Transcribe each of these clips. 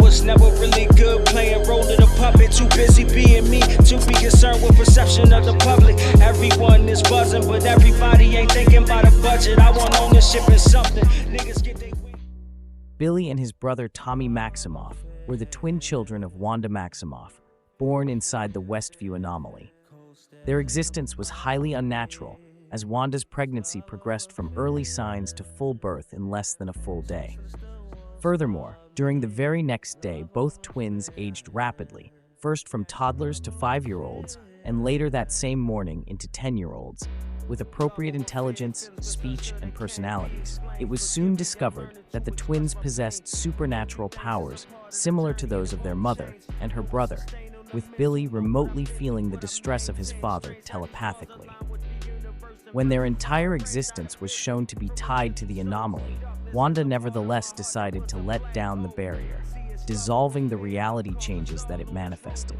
was never really good playing role of the puppet. Too busy being me, to be concerned with perception of the public. Everyone is buzzing, but everybody ain't thinking about a budget. I want ownership in something. Niggas get they... Billy and his brother Tommy Maximoff were the twin children of Wanda Maximoff, born inside the Westview anomaly. Their existence was highly unnatural, as Wanda's pregnancy progressed from early signs to full birth in less than a full day. Furthermore, during the very next day, both twins aged rapidly, first from toddlers to 5-year-olds, and later that same morning into 10-year-olds, with appropriate intelligence, speech, and personalities. It was soon discovered that the twins possessed supernatural powers similar to those of their mother and her brother, with Billy remotely feeling the distress of his father telepathically. When their entire existence was shown to be tied to the anomaly, Wanda nevertheless decided to let down the barrier, dissolving the reality changes that it manifested.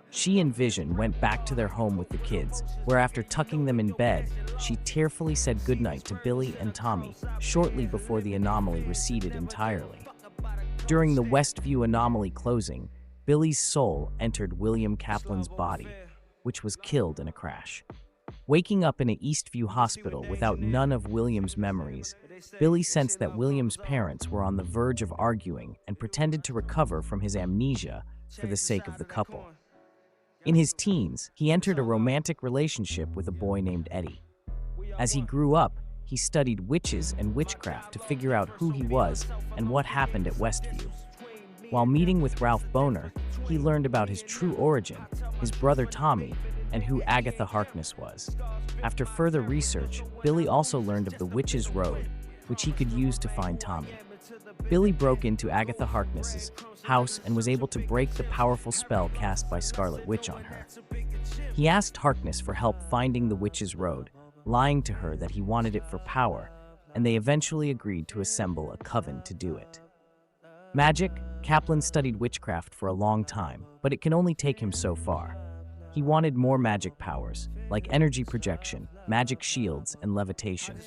She and Vision went back to their home with the kids, where after tucking them in bed, she tearfully said goodnight to Billy and Tommy shortly before the anomaly receded entirely. During the Westview anomaly closing, Billy's soul entered William Kaplan's body, which was killed in a crash. Waking up in an Eastview hospital without none of William's memories, Billy sensed that William's parents were on the verge of arguing and pretended to recover from his amnesia for the sake of the couple. In his teens, he entered a romantic relationship with a boy named Eddie. As he grew up, he studied witches and witchcraft to figure out who he was and what happened at Westview. While meeting with Ralph Boner, he learned about his true origin, his brother Tommy, and who Agatha Harkness was. After further research, Billy also learned of the Witch's Road, which he could use to find Tommy. Billy broke into Agatha Harkness's house and was able to break the powerful spell cast by Scarlet Witch on her. He asked Harkness for help finding the Witch's Road, lying to her that he wanted it for power, and they eventually agreed to assemble a coven to do it. Magic, Kaplan studied witchcraft for a long time, but it can only take him so far. He wanted more magic powers, like energy projection, magic shields, and levitation.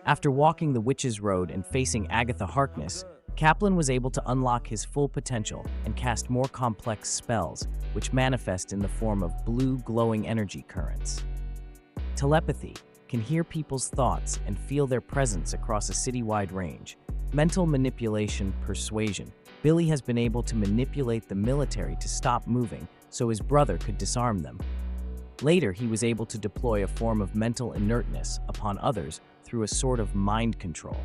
After walking the Witch's Road and facing Agatha Harkness, Kaplan was able to unlock his full potential and cast more complex spells, which manifest in the form of blue, glowing energy currents. Telepathy can hear people's thoughts and feel their presence across a citywide range. Mental manipulation, persuasion. Billy has been able to manipulate the military to stop moving so his brother could disarm them. Later, he was able to deploy a form of mental inertness upon others through a sort of mind control.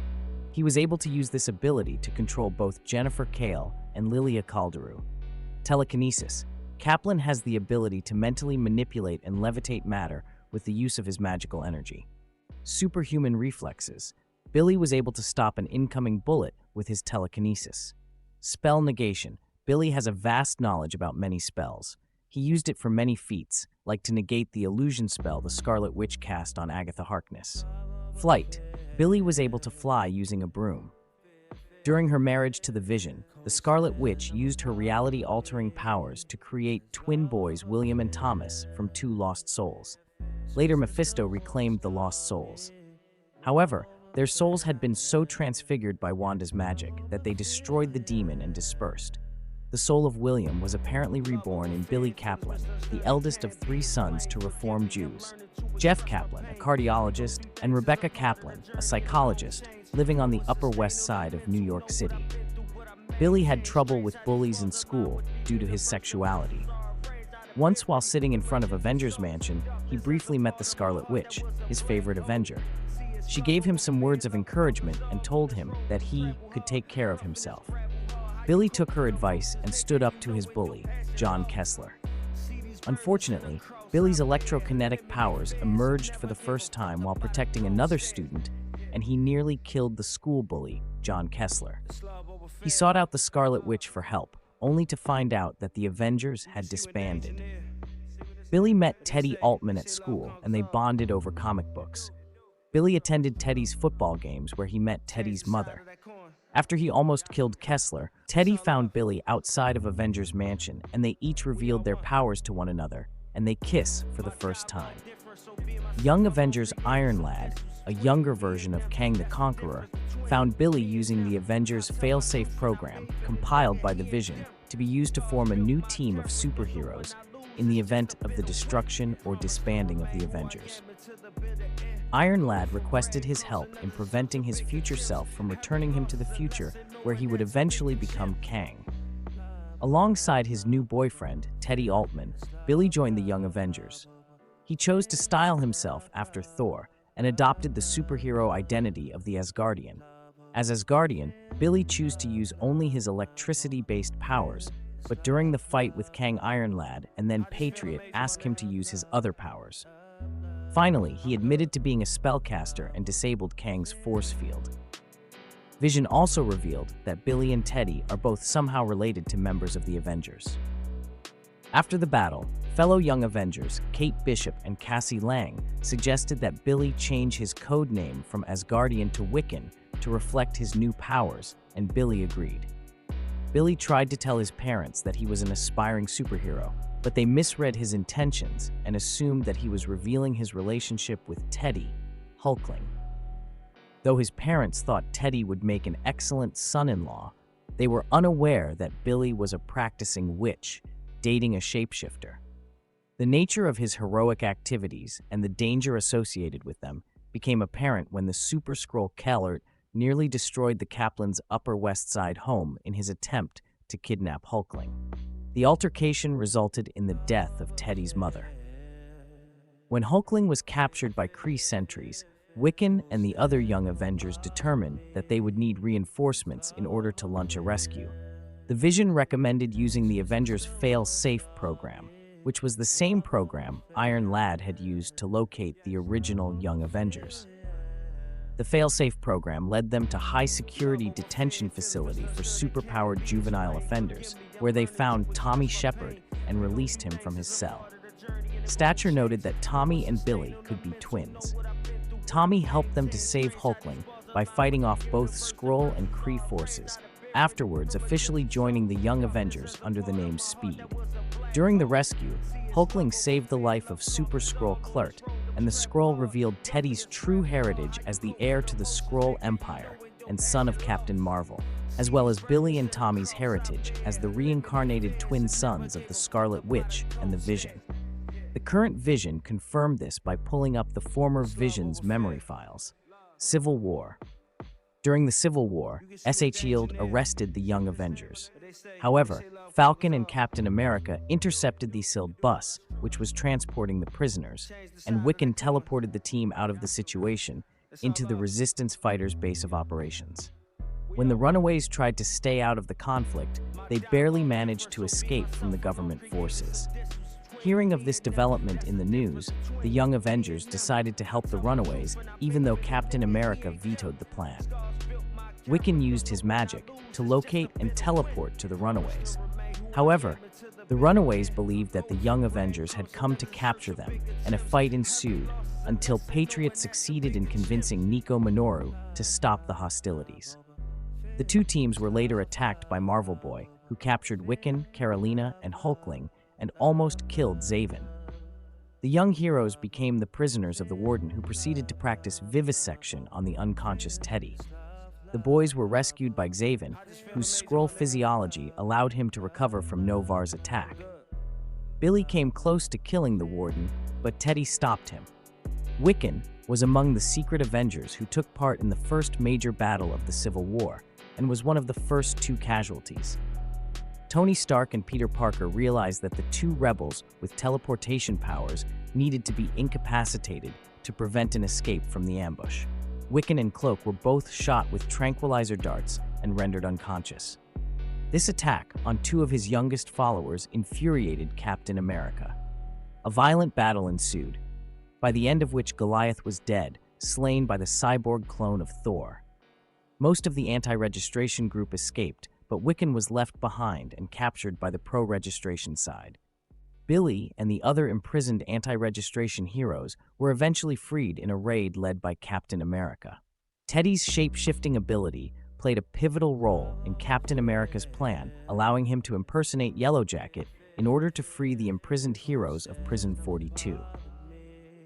He was able to use this ability to control both Jennifer Kale and Lilia Calderu. Telekinesis. Kaplan has the ability to mentally manipulate and levitate matter with the use of his magical energy. Superhuman reflexes. Billy was able to stop an incoming bullet with his telekinesis. Spell negation. Billy has a vast knowledge about many spells. He used it for many feats, like to negate the illusion spell the Scarlet Witch cast on Agatha Harkness. Flight. Billy was able to fly using a broom. During her marriage to the Vision, the Scarlet Witch used her reality-altering powers to create twin boys William and Thomas from two lost souls. Later, Mephisto reclaimed the lost souls. However, their souls had been so transfigured by Wanda's magic that they destroyed the demon and dispersed. The soul of William was apparently reborn in Billy Kaplan, the eldest of 3 sons to Reform Jews. Jeff Kaplan, a cardiologist, and Rebecca Kaplan, a psychologist, living on the Upper West Side of New York City. Billy had trouble with bullies in school due to his sexuality. Once while sitting in front of Avengers Mansion, he briefly met the Scarlet Witch, his favorite Avenger. She gave him some words of encouragement and told him that he could take care of himself. Billy took her advice and stood up to his bully, John Kessler. Unfortunately, Billy's electrokinetic powers emerged for the first time while protecting another student, and he nearly killed the school bully, John Kessler. He sought out the Scarlet Witch for help, only to find out that the Avengers had disbanded. Billy met Teddy Altman at school, and they bonded over comic books. Billy attended Teddy's football games where he met Teddy's mother. After he almost killed Kessler, Teddy found Billy outside of Avengers Mansion, and they each revealed their powers to one another, and they kiss for the first time. Young Avengers Iron Lad, a younger version of Kang the Conqueror, found Billy using the Avengers failsafe program compiled by the Vision to be used to form a new team of superheroes in the event of the destruction or disbanding of the Avengers. Iron Lad requested his help in preventing his future self from returning him to the future, where he would eventually become Kang. Alongside his new boyfriend, Teddy Altman, Billy joined the Young Avengers. He chose to style himself after Thor and adopted the superhero identity of the Asgardian. As Asgardian, Billy chose to use only his electricity-based powers, but during the fight with Kang, Iron Lad and then Patriot asked him to use his other powers. Finally, he admitted to being a spellcaster and disabled Kang's force field. Vision also revealed that Billy and Teddy are both somehow related to members of the Avengers. After the battle, fellow Young Avengers Kate Bishop and Cassie Lang suggested that Billy change his code name from Asgardian to Wiccan to reflect his new powers, and Billy agreed. Billy tried to tell his parents that he was an aspiring superhero, but they misread his intentions and assumed that he was revealing his relationship with Teddy, Hulkling. Though his parents thought Teddy would make an excellent son-in-law, they were unaware that Billy was a practicing witch, dating a shapeshifter. The nature of his heroic activities and the danger associated with them became apparent when the Super Skrull Kellert nearly destroyed the Kaplan's Upper West Side home in his attempt to kidnap Hulkling. The altercation resulted in the death of Teddy's mother. When Hulkling was captured by Kree sentries, Wiccan and the other Young Avengers determined that they would need reinforcements in order to launch a rescue. The Vision recommended using the Avengers fail-safe program, which was the same program Iron Lad had used to locate the original Young Avengers. The fail-safe program led them to high-security detention facility for superpowered juvenile offenders, where they found Tommy Shepard and released him from his cell. Stature noted that Tommy and Billy could be twins. Tommy helped them to save Hulkling by fighting off both Skrull and Kree forces, afterwards officially joining the Young Avengers under the name Speed. During the rescue, Hulkling saved the life of Super Skrull Klart, and the Skrull revealed Teddy's true heritage as the heir to the Skrull Empire and son of Captain Marvel, as well as Billy and Tommy's heritage as the reincarnated twin sons of the Scarlet Witch and the Vision. The current Vision confirmed this by pulling up the former Vision's memory files. Civil War. During the Civil War, SHIELD arrested the Young Avengers. However, Falcon and Captain America intercepted the sealed bus, which was transporting the prisoners, and Wiccan teleported the team out of the situation into the Resistance Fighters' base of operations. When the runaways tried to stay out of the conflict, they barely managed to escape from the government forces. Hearing of this development in the news, the Young Avengers decided to help the runaways, even though Captain America vetoed the plan. Wiccan used his magic to locate and teleport to the runaways. However, the runaways believed that the Young Avengers had come to capture them, and a fight ensued until Patriot succeeded in convincing Nico Minoru to stop the hostilities. The two teams were later attacked by Marvel Boy, who captured Wiccan, Carolina, and Hulkling, and almost killed Zaven. The young heroes became the prisoners of the Warden, who proceeded to practice vivisection on the unconscious Teddy. The boys were rescued by Zaven, whose Skrull physiology allowed him to recover from Novar's attack. Billy came close to killing the Warden, but Teddy stopped him. Wiccan was among the secret Avengers who took part in the first major battle of the Civil War, and was one of the first two casualties. Tony Stark and Peter Parker realized that the two rebels with teleportation powers needed to be incapacitated to prevent an escape from the ambush. Wiccan and Cloak were both shot with tranquilizer darts and rendered unconscious. This attack on two of his youngest followers infuriated Captain America. A violent battle ensued, by the end of which Goliath was dead, slain by the cyborg clone of Thor. Most of the anti-registration group escaped, but Wiccan was left behind and captured by the pro-registration side. Billy and the other imprisoned anti-registration heroes were eventually freed in a raid led by Captain America. Teddy's shape-shifting ability played a pivotal role in Captain America's plan, allowing him to impersonate Yellowjacket in order to free the imprisoned heroes of Prison 42.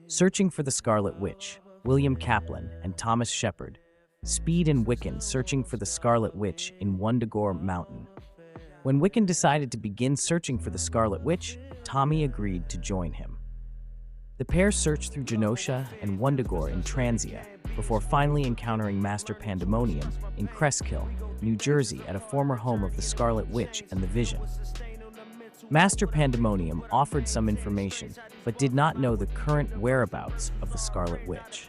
Searching for the Scarlet Witch. William Kaplan, and Thomas Shepard, Speed and Wiccan searching for the Scarlet Witch in Wundagore Mountain. When Wiccan decided to begin searching for the Scarlet Witch, Tommy agreed to join him. The pair searched through Genosha and Wundagore in Transia before finally encountering Master Pandemonium in Cresskill, New Jersey, at a former home of the Scarlet Witch and the Vision. Master Pandemonium offered some information, but did not know the current whereabouts of the Scarlet Witch.